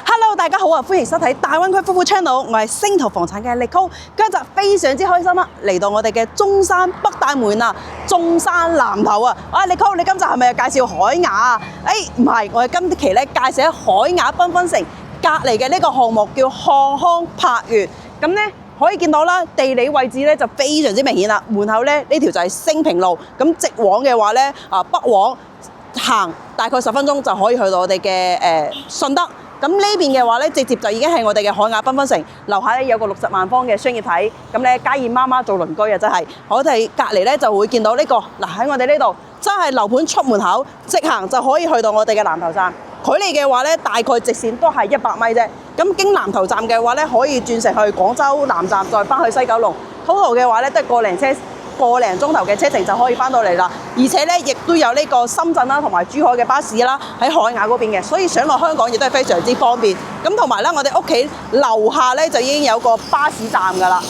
Hello， 大家好啊！歡迎收睇大灣區夫婦 channel， 我係星途房產嘅Nicole，今日非常之開心啦，嚟到我哋嘅中山北大門啊，中山南頭啊！Nicole， 你今集係咪又介紹海雅啊？唔係，我哋今期咧介紹喺海雅繽紛城隔離嘅呢個項目叫漢康柏悅，咁咧。可以見到啦，地理位置咧就非常之明顯啦。門口咧呢條就係升平路，咁直往嘅話咧北往行大概10分鐘就可以去到我哋嘅順德。咁呢邊嘅話咧，直接就已經係我哋嘅海雅繽紛城，樓下咧有個60萬方嘅商業體，咁咧家燕媽媽做鄰居啊，真係我哋隔離咧就會見到呢個嗱喺我哋呢度真係樓盤出門口直行就可以去到我哋嘅南頭站。距離嘅話咧，大概直線都係100米啫。咁經南頭站嘅話咧，可以轉乘去廣州南站，再翻去西九龍。total嘅話咧，都係個零鐘頭嘅車程就可以翻到嚟啦。而且咧，亦都有呢個深圳啦同埋珠海嘅巴士啦，喺海雅嗰邊嘅，所以上落香港亦都係非常之方便。咁同埋咧，我哋屋企樓下咧就已經有個巴士站㗎啦。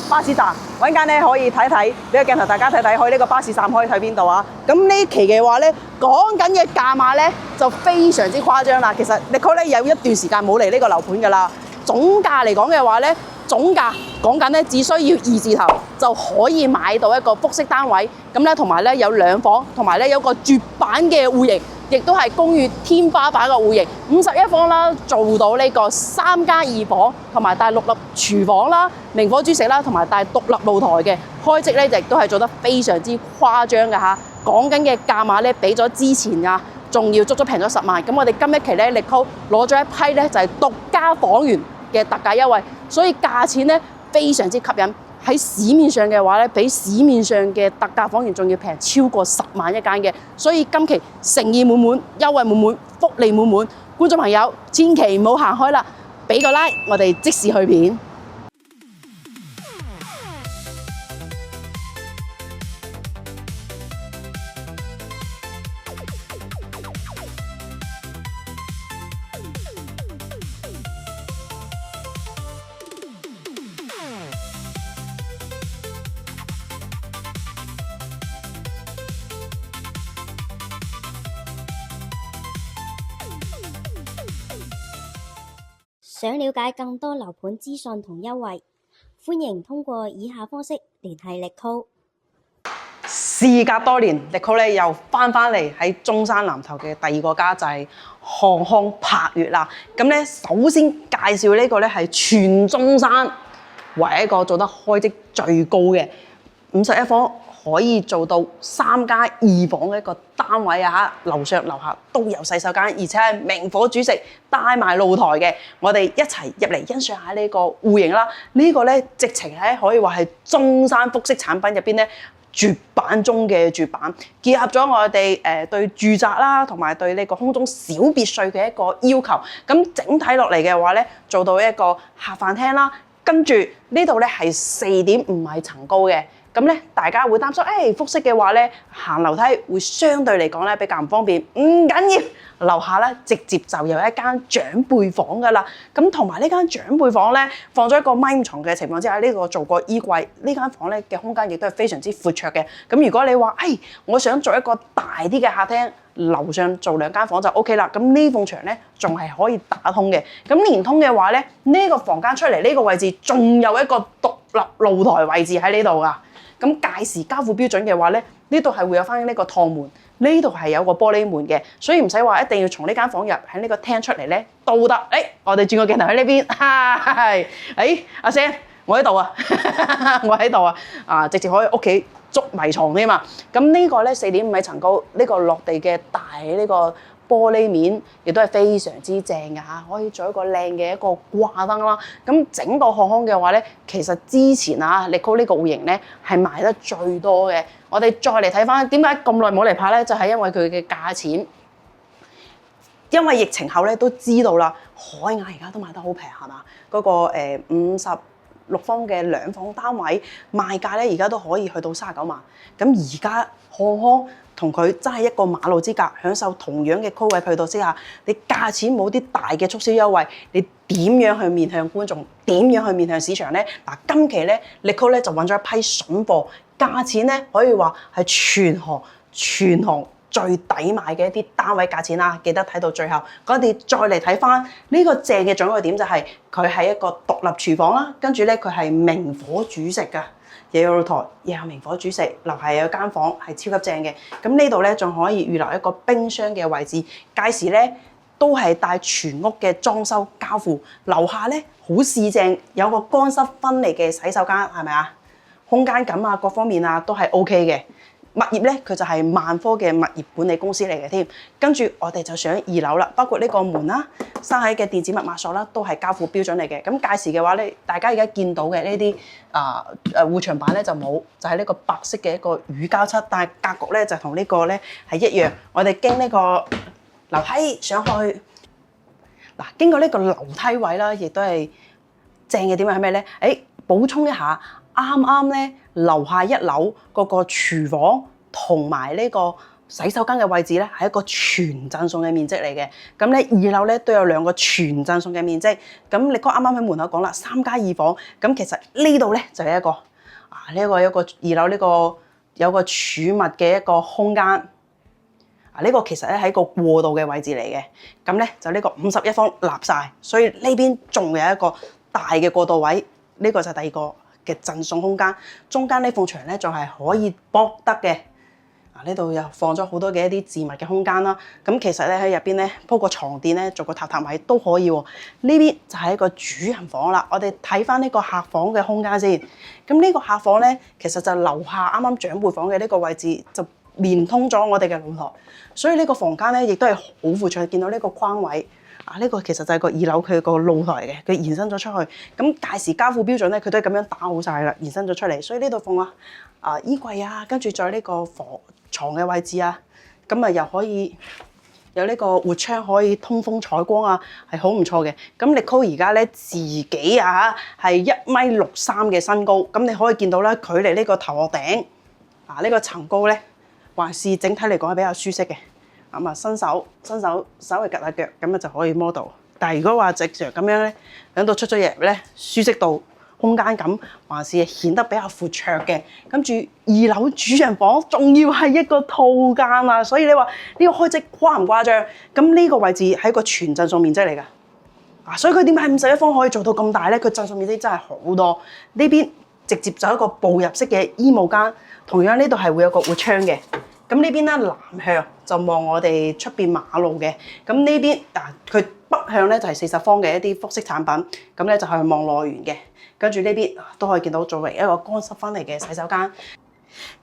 巴士站，揾間咧可以睇睇，俾個鏡頭大家睇睇，去呢個巴士站可以睇邊度啊？咁呢期嘅話咧，講緊嘅價碼咧就非常之誇張啦。其實Nicole咧有一段時間冇嚟呢個樓盤㗎啦。總價嚟講嘅話咧，總價講緊咧只需要2字頭就可以買到一個複式單位，咁咧同埋咧有2房，同埋咧有個絕版嘅戶型。亦都係公寓天花板嘅戶型，51房啦，做到呢個3+2房，同埋帶獨立廚房啦、明火煮食啦，同埋帶獨立露台嘅開則咧，亦都係做得非常之誇張嘅嚇。講緊嘅價碼咧，比咗之前啊，仲要足足平咗10萬。咁我哋今一期咧，Nicole攞咗一批咧，就係獨家房源嘅特價優惠，所以價錢咧非常之吸引。喺市面上嘅話咧，比市面上嘅特價房源仲要平超過10萬一間嘅，所以今期誠意滿滿、優惠滿滿、福利滿滿，觀眾朋友千祈唔好行開啦，俾個 like， 我哋即時去片。想了解更多樓盤資訊同優惠，歡迎通過以下方式聯繫Nicole。事隔多年，Nicole咧又翻嚟喺中山南頭嘅第二個家，就係漢康柏悅啦。咁咧，首先介紹呢個咧係全中山唯一一個做得開則最高嘅51房。可以做到3+2房嘅一個單位啊！樓上樓下都有洗手間，而且係明火煮食，帶埋露台嘅。我哋一齊入嚟欣賞下呢個戶型啦。呢個咧直情係可以話係中山複式產品入邊咧絕版中嘅絕版，結合咗我哋對住宅啦，同埋對呢個空中小別墅嘅一個要求。咁整體落嚟嘅話咧，做到一個客飯廳啦。跟住呢度咧係4.5米層高嘅。咁咧，大家會擔心，複式嘅話咧，行樓梯會相對嚟講咧比較唔方便。唔緊要，樓下咧直接就有一間長輩房噶啦。咁同埋呢間長輩房咧，放咗一個米床嘅情況之下，呢個做過衣櫃，呢間房咧嘅空間亦都係非常之闊綽嘅。咁如果你話，我想做一個大啲嘅客廳，樓上做2間房就 OK 啦。咁呢埲牆咧仲係可以打通嘅。咁連通嘅話咧，呢個房間出嚟呢個位置仲有一個獨立露台位置喺呢度噶。咁屆時交付標準嘅話咧，呢度係會有翻呢個趟門，呢度係有個玻璃門嘅，所以唔使話一定要從呢間房入喺呢個廳出嚟咧都得。我哋轉個鏡頭喺呢邊，阿 Sam， 我喺度啊，我喺度啊，直接可以屋企捉迷藏添嘛。咁呢個咧4.5米層高，呢個落地嘅大呢個玻璃面亦都係非常之正嘅嚇，可以做一個靚嘅一個掛燈啦。咁整個漢康嘅話咧，其實之前Nicole呢個戶型咧係賣得最多嘅。我哋再嚟睇翻點解咁耐冇嚟拍咧，就係因為佢嘅價錢。因為疫情後咧都知道啦，海雅而家都賣得好平係嘛？嗰個56方嘅2房單位賣價咧而家都可以去到39萬。咁而家漢康同佢真係一個馬路之隔，享受同樣嘅區位配套之下，你價錢冇啲大嘅促銷優惠，你點樣去面向觀眾？點樣去面向市場咧？嗱，今期咧Nicole咧就揾咗一批筍貨，價錢咧可以話係全行最抵買嘅一啲單位價錢啦，記得睇到最後。我哋再嚟睇翻呢個正嘅獎嘅點就係佢係一個獨立廚房啦，跟住咧佢係明火煮食㗎，又有露台，又有明火煮食，樓下又有間房係超級正嘅。咁呢度咧仲可以預留一個冰箱嘅位置，屆時咧都係帶全屋嘅裝修交付。樓下咧好市正，有個乾濕分離嘅洗手間，係咪啊？空間感啊，各方面啊都係 OK 嘅。物業咧，佢就係萬科嘅物業管理公司嚟嘅添。跟住我哋就上二樓啦，包括呢個門啦、生喺嘅電子密碼鎖啦，都係交付標準嚟嘅。咁屆時嘅話咧，大家而家見到嘅呢啲護牆板咧就冇，就係呢個白色嘅一個乳膠漆，但係格局咧就同呢個咧係一樣。我哋經呢個樓梯上去，嗱經過呢個樓梯位啦，亦都係正嘅點係咩咧？補充一下。啱啱咧，樓下一樓嗰個廚房同埋呢個洗手間嘅位置咧，係一個全贈送嘅面積嚟嘅。咁咧，二樓咧都有兩個全贈送嘅面積。咁你哥啱啱喺門口講啦，3+2房。咁其實呢度咧就係一個一個二樓呢個有個儲物嘅一個空間。呢個其實咧係一個過渡嘅位置嚟嘅。咁咧就呢個51方立晒，所以呢邊仲有一個大嘅過渡位。呢個就係第二個嘅贈送空間，中間呢埲牆咧仲係可以駁得嘅。呢度又放咗好多嘅一啲置物嘅空間啦。咁其實咧喺入邊咧鋪個床墊咧做個榻榻米都可以喎。呢邊就係一個主人房啦。我哋睇翻呢個客房嘅空間先。咁呢個客房咧其實就樓下啱啱長輩房嘅呢個位置就連通咗我哋嘅露台，所以呢個房間咧亦都係好闊綽。見到呢個框位。呢個其實就係個二樓佢個露台嘅，佢延伸咗出去。咁屆時交付標準咧，佢都係咁樣打好晒啦，延伸咗出嚟。所以呢度放衣櫃啊，跟住再呢個床嘅位置啊，咁又可以有呢個活窗可以通風採光啊，係好唔錯嘅。咁Nicole而家咧自己係1.63米嘅身高，咁你可以見到咧距離呢個頭殼頂呢個層高咧，還是整體嚟講係比較舒適嘅。咁伸手稍微趌下腳，咁就可以摸到。但係如果話直常咁樣咧，響度出咗入咧，舒適度、空間感還是顯得比較闊綽嘅。跟住二樓主人房仲要係一個套間啊，所以你話呢個開則誇唔誇張？咁呢個位置係一個全贈送面積嚟㗎。所以佢點解51方可以做到咁大咧？佢贈送面積真係好多。呢邊直接就一個步入式嘅衣帽間，同樣呢度係會有個活窗嘅。咁呢邊咧南向就望我哋出邊馬路嘅，咁呢邊佢北向咧就係40方嘅一啲複式產品，咁咧就係望內園嘅，跟住呢邊都可以見到作為一個乾濕分離嘅洗手間。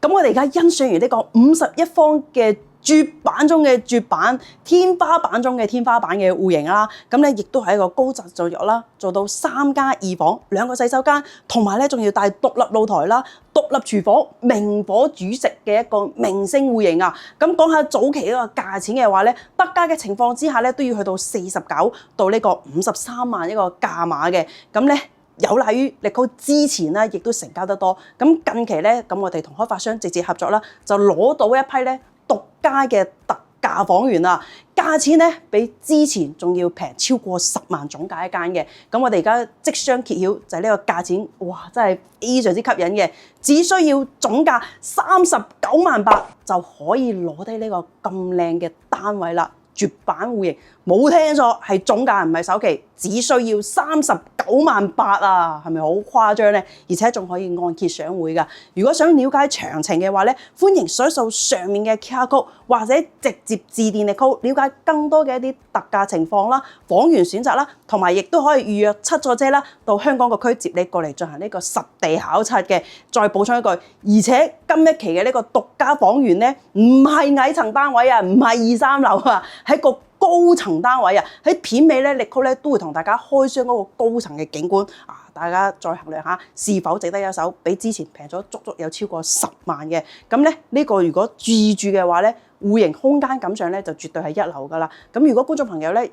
咁我哋而家欣賞完呢個51方嘅絕版中嘅絕版、天花板中嘅天花板嘅戶型啦，咁咧亦都係一個高質做咗啦，做到3+2房，2個洗手間，同埋咧仲要帶獨立露台啦、獨立廚房、明火煮食嘅一個明星戶型啊！咁講下早期呢個價錢嘅話咧，得價嘅情況之下咧，都要去到49到呢個53萬一個價碼嘅，咁咧。有賴於Nicole之前咧，亦都成交得多。咁近期咧，咁我哋同開發商直接合作啦，就攞到一批咧獨家嘅特價房源啦，價錢咧比之前仲要平超過10萬總價一間嘅。咁我哋而家即將揭曉就係呢個價錢，哇！真係非常之吸引嘅，只需要總價39萬8就可以攞低呢個咁靚嘅單位啦。絕版戶型，冇聽錯，係總價唔係首期，只需要39萬8啊，係咪好誇張咧？而且仲可以按揭上會㗎。如果想了解詳情嘅話咧，歡迎掃一掃上面嘅 QR code，或者直接致電Nicole了解更多嘅一啲特價情況啦、房源選擇啦，同埋亦都可以預約7座車啦，到香港個區接你過嚟進行呢個實地考察嘅。再補充一句，而且今一期嘅呢個獨家房源咧，唔係矮層單位啊，唔係2、3樓啊。喺個高層單位啊，喺片尾咧，Nicole咧都會同大家開箱嗰個高層嘅景觀啊，大家再衡量下是否值得一手，比之前平咗足足有超過10萬嘅。咁咧呢個如果自住嘅話咧，戶型空間感上咧就絕對係一流噶啦。咁如果觀眾朋友咧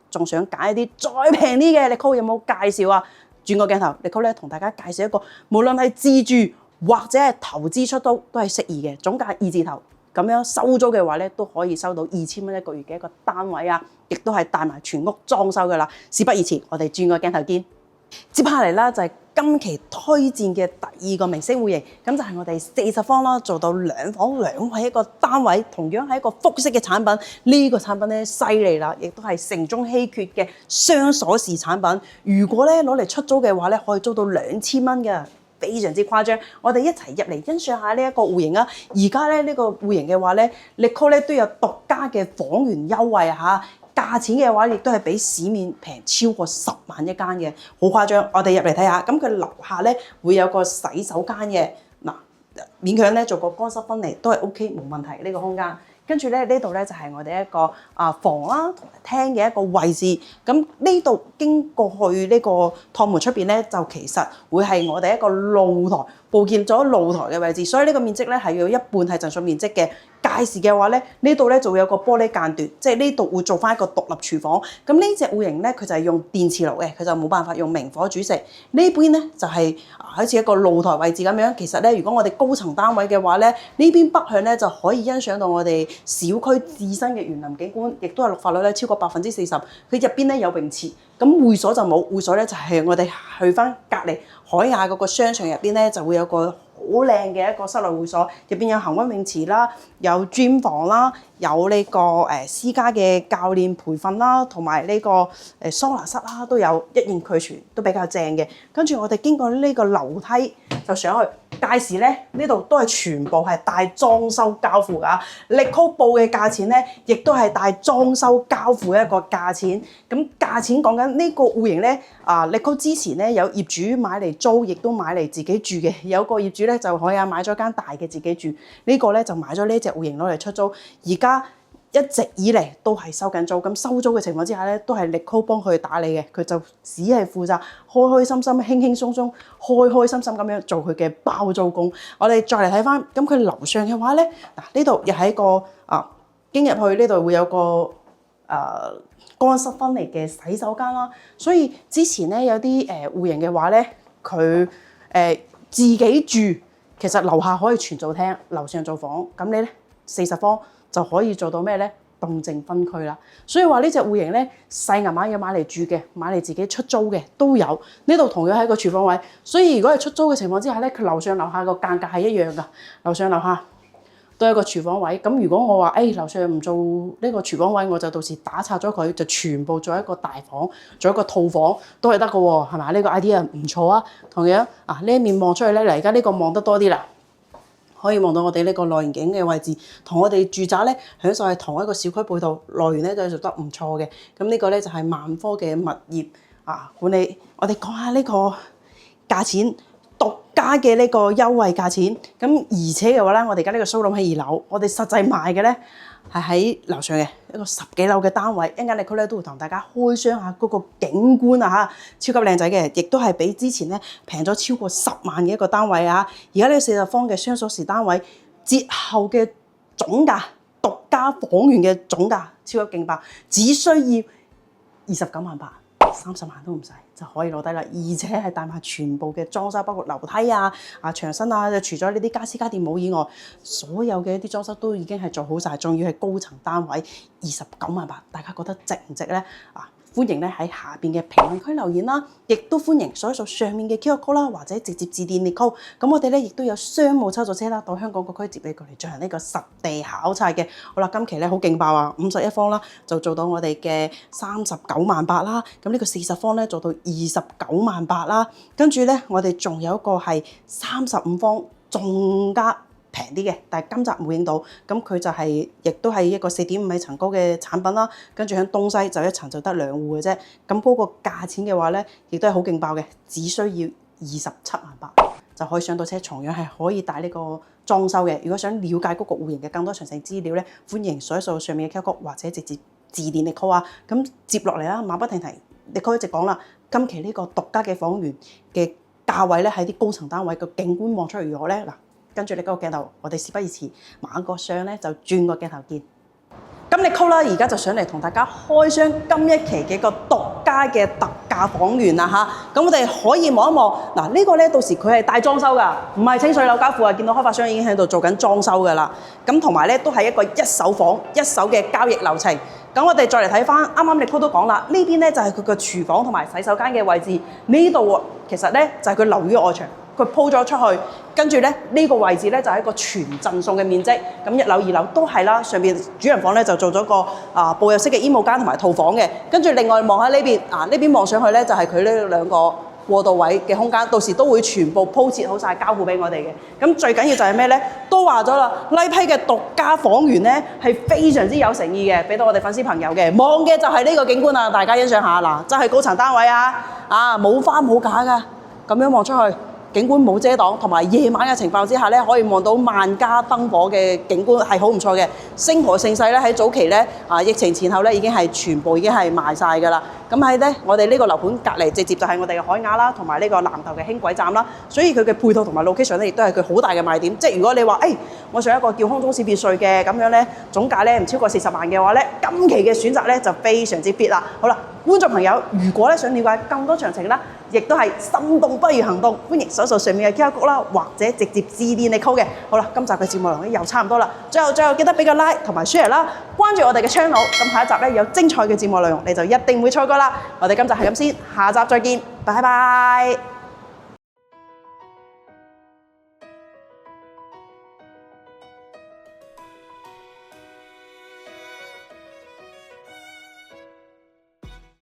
仲想揀一啲再平啲嘅，Nicole有冇介紹啊？轉個鏡頭，Nicole咧同大家介紹一個，無論係自住或者係投資出都係適宜嘅，總價2字頭。咁樣收租嘅話咧，都可以收到2000蚊一個月嘅一個單位啊，亦都係帶埋全屋裝修噶啦。事不宜遲，我哋轉個鏡頭見。接下嚟啦，就係今期推薦嘅第二個明星戶型，咁就係我哋40方啦，做到2房2衛一個單位，同樣係一個複式嘅產品。呢個產品咧犀利啦，亦都係城中稀缺嘅雙鎖匙產品。如果咧攞嚟出租嘅話咧，可以租到2000蚊嘅。非常之誇張，我哋一齊入嚟欣賞下呢一個戶型啊！而家咧呢個戶型嘅話咧，Nico 咧都有獨家嘅房源優惠嚇，價錢嘅話亦都係比市面平超過10萬一間嘅，好誇張！我哋入嚟睇下，咁佢樓下咧會有個洗手間嘅，嗱勉強咧做個乾濕分離都係 OK 冇問題呢個空間。跟住咧呢度咧就係我哋一個房啦同埋廳嘅一個位置。咁呢度經過去呢個趟門出邊咧，就其實會係我哋一個露台，佈建咗露台嘅位置。所以呢個面積咧係要一半係淨水面積嘅。屆時嘅話咧，呢度咧就會有個玻璃間斷，即係呢度會做翻一個獨立廚房。咁呢隻戶型咧，佢就係用電磁爐嘅，佢就冇辦法用明火煮食。呢邊咧就係好似一個露台位置咁樣。其實咧，如果我哋高層單位嘅話咧，呢邊北向咧就可以欣賞到我哋小區自身嘅園林景觀，亦都係綠化率咧超過40%。佢入邊咧有泳池，咁會所就冇，會所咧就係我哋去翻隔離海雅嗰個商場入邊咧就會有個好靚嘅一個室內會所，入邊有恆溫泳池啦，有 gym 房啦，有呢個私家嘅教練培訓啦，同埋呢個桑拿室啦，都有一應俱全，都比較正嘅。跟住我哋經過呢個樓梯就上去，屆時咧呢度都係全部係帶裝修交付㗎。Nico報嘅價錢咧，亦都係帶裝修交付嘅一個價錢。咁價錢講緊呢個戶型咧，Nico之前咧有業主買嚟租，亦都買嚟自己住嘅。有個業主咧就可以買咗間大嘅自己住，呢個咧就買咗呢隻戶型攞嚟出租。而家一直以嚟都係收緊租，咁收租嘅情況之下咧，都係Nico幫佢打理嘅，佢就只係負責開開心心、輕輕鬆鬆、開開心心咁樣做佢嘅包租公。我哋再嚟睇翻，咁佢樓上嘅話咧，嗱呢度又係一個經入去呢度會有個乾濕分離嘅洗手間啦。所以之前咧有啲戶型嘅話咧，佢自己住，其實樓下可以全做廳，樓上做房，咁你咧40方就可以做到咩咧？動靜分區啦。所以話呢隻戶型咧，細銀碼要買嚟住嘅，買嚟自己出租嘅都有。呢度同樣係一個廚房位，所以如果係出租嘅情況之下咧，佢樓上樓下個間隔係一樣㗎，樓上樓下都係一個廚房位。咁如果我話樓上唔做呢個廚房位，我就到時打拆咗佢，就全部做一個大房，做一個套房都係得㗎喎，係咪？呢個 idea 唔錯啊。同樣呢一面望出去咧，嗱而家呢個望得多啲啦。可以望到我哋呢個內園景嘅位置，同我哋住宅咧享受係同一個小區配套，內園咧都係做得唔錯嘅。咁呢個咧就係萬科嘅物業管理。我哋講下呢個價錢，獨家嘅呢個優惠價錢。咁而且嘅話咧，我哋而家呢個 showroom 喺2樓，我哋實際賣嘅咧係喺樓上嘅一個10幾樓嘅單位。一陣間Nico咧都會同大家開箱下嗰個景觀啊嚇，超級靚仔嘅，亦都係比之前咧平咗超過10萬嘅一個單位啊！而家呢個40方嘅雙鎖匙單位，折後嘅總價，獨家房源嘅總價超級勁爆，只需要29萬8。30萬都唔使就可以攞低啦，而且係帶埋全部嘅裝修，包括樓梯牆身除咗呢啲家私家電冇以外，所有嘅一啲裝修都已經係做好晒，仲要係高層單位29萬8，大家覺得值唔值咧？歡迎咧喺下邊嘅評論區留言啦，亦都歡迎掃一掃上面嘅 QR code 啦，或者直接致電Nico。咁我哋咧亦都有商務抽咗車啦，到香港各區接你過嚟進行呢個實地考察嘅。好啦，今期咧好勁爆啊！51方啦，就做到我哋嘅39萬8啦。咁呢個40方咧做到29萬8啦。跟住咧，我哋仲有一個係35方，仲加平啲嘅，但係今集冇影到，咁佢就係、亦都係一個4.5米層高嘅產品啦。跟住喺東西就一層就得2戶嘅啫。咁嗰個價錢嘅話咧，亦都係好勁爆嘅，只需要27萬8就可以上到車，同樣係可以帶呢個裝修嘅。如果想了解嗰個戶型嘅更多詳細資料咧，歡迎掃一掃上面嘅 QR code或者直接致電Nico啊。咁接落嚟啦，馬不停蹄，Nico一直講啦，今期呢個獨家嘅房源嘅價位咧，喺啲高層單位嘅景觀望出嚟如何咧？嗱。跟住你嗰個鏡頭，我哋事不宜遲，馬個相咧就轉個鏡頭見。咁Nico啦，而家就上嚟同大家開箱今一期嘅個獨家嘅特價房源啦嚇。咁我哋可以望一望嗱，呢個咧到時佢係帶裝修㗎，唔係清水樓交付啊。見到開發商已經喺度做緊裝修㗎啦。咁同埋咧都係一個一手房一手嘅交易流程。咁我哋再嚟睇翻，啱啱Nicole都講啦，呢邊咧就係佢個廚房同埋洗手間嘅位置，呢度其實咧就係佢留於外牆，佢鋪咗出去，跟住咧呢個位置咧就係一個全贈送嘅面積。咁1樓、2樓都係啦，上邊主人房咧就做咗個步入式嘅衣帽間同埋套房嘅，跟住另外望喺呢邊呢邊望上去咧就係佢呢兩個過渡位嘅空間，到時都會全部鋪設好晒交付俾我哋嘅。咁最緊要就係咩咧？都話咗啦，呢批嘅獨家房源咧係非常之有誠意嘅，俾到我哋粉絲朋友嘅。望嘅就係呢個景觀啊，大家欣賞下嗱，真係高層單位啊，冇花冇假噶，咁樣望出去。景觀冇遮擋，同埋夜晚嘅情況之下咧，可以望到萬家燈火嘅景觀係好唔錯嘅。星河盛世咧喺早期咧疫情前後咧已經係全部已經係賣晒㗎啦。咁喺咧我哋呢個樓盤隔離直接就係我哋嘅海雅啦，同埋呢個南頭嘅輕軌站啦。所以佢嘅配套同埋 location 咧，亦都係佢好大嘅賣點。即係如果你話我想一個叫空中小別墅嘅咁樣咧，總價咧唔超過40萬嘅話咧，今期嘅選擇咧就非常之 fit 啦。好啦，觀眾朋友，如果咧想了解更多詳情啦，亦都係心動不如行動，歡迎搜索上面嘅 QR code啦，或者直接致電Nicole嘅。好啦，今集嘅節目內容又差唔多啦，最後記得俾個 like 同埋 share 啦，關注我哋嘅 channel， 咁下一集咧有精彩嘅節目內容，你就一定唔會錯過啦。我哋今集係咁先，下集再見，拜拜。